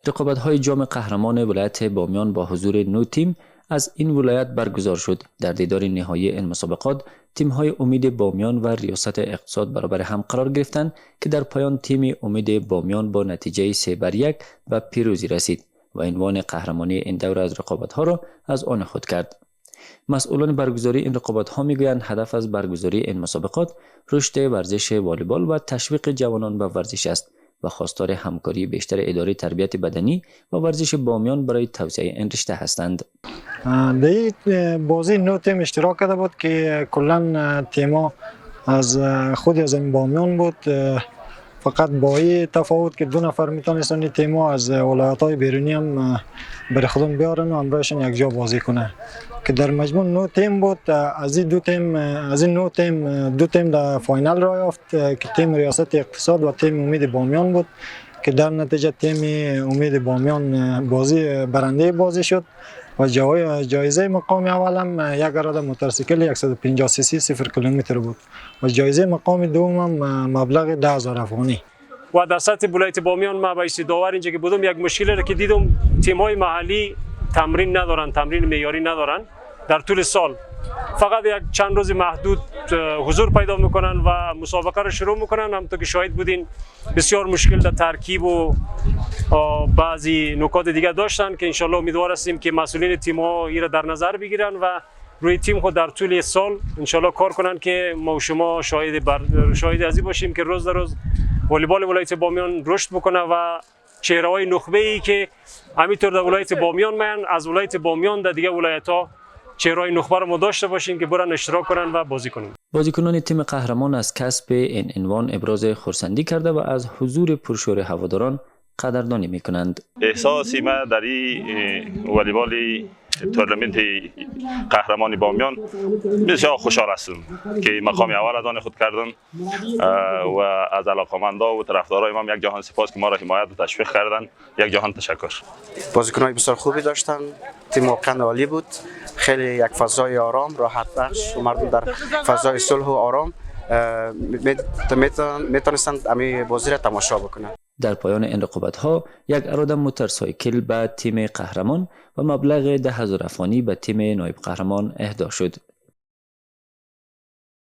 رقابت‌های جام قهرمان ولایت بامیان با حضور 9 تیم از این ولایت برگزار شد. در دیدار نهایی این مسابقات تیم‌های امید بامیان و ریاست اقتصاد برابر هم قرار گرفتند که در پایان تیم امید بامیان با نتیجه 3-1 به پیروزی رسید و عنوان قهرمانی این دوره از رقابت‌ها را از آن خود کرد. مسئولان برگزاری این رقابت‌ها میگویند هدف از برگزاری این مسابقات رشد ورزش والیبال و تشویق جوانان به ورزش است و خواستار همکاری بیشتر اداره تربیت بدنی و ورزش بامیان برای توسعه این رشته هستند. در بازی 9 تیم اشتراک کرده بود که کلا تیم‌ها از خود از این بامیان بود، فقط با این تفاوت که 2 نفر میتونستن تیم‌ها از ولایت‌های بیرونی هم برای خودم بیارن و همراهشون یک جا بازی کنه که در مجموع 9 تیم بود. از این 9 تیم 2 تیم در فاینال را یافت که تیم ریاست اقتصاد و تیم امید بامیان بود که در نتیجه تیم امید بامیان برنده بازی شد و جایزه مقام اول هم یک اراده موتورسیکل 150 سی سی 0 کیلومتر بود و جایزه مقام دوم هم مبلغ 10,000 افغانی. و در سطح ولایت بامیان ما به داور اینجا که بودم یک مشکلی را که دیدم تیم‌های محلی تمرین ندارن، تمرین معیاری ندارن در طول سال، فقط یک چند روز محدود حضور پیدا میکنن و مسابقه را شروع میکنن. همونطور که شاهد بودین بسیار مشکل در ترکیب و بعضی نکات دیگه داشتن که انشالله امیدوار هستیم که مسئولین تیم‌ها این را در نظر بگیرن و روی تیم خود در طول سال انشالله کار کنن که ما و شما شاهد ازی باشیم که روز در روز والیبال ولایت بامیان رشد بکنه و چهره‌های نخبه‌ای که همینطور در ولایت بامیان میان از ولایت بامیان در دیگه ولایت‌ها چهره‌های نخبه را ما داشته باشیم که برن اشتراک کنن و بازی کنن. بازیکنان تیم قهرمان از کسب این عنوان ابراز خرسندی کرده و از حضور پرشور هواداران قدردانی میکنند. احساسی ما در این والیبال تورنمنت قهرمانی بامیان بسیار خوشحال هستم که مقام اول از آن خود کردن و از علاقمندا و طرفدارای ما یک جهان سپاس که ما را حمایت و تشویق کردن. یک جهان تشکر. بازیکن‌های بسیار خوبی داشتن، تیم واقعا عالی بود، خیلی یک فضای آرام راحت بخش و مردم در فضای صلح و آرام میتونستند امی بازی را تماشا بکنند. در پایان این رقابت‌ها یک اراده موتورسایکل به تیم قهرمان و مبلغ 10,000 افغانی به تیم نایب قهرمان اهدا شد.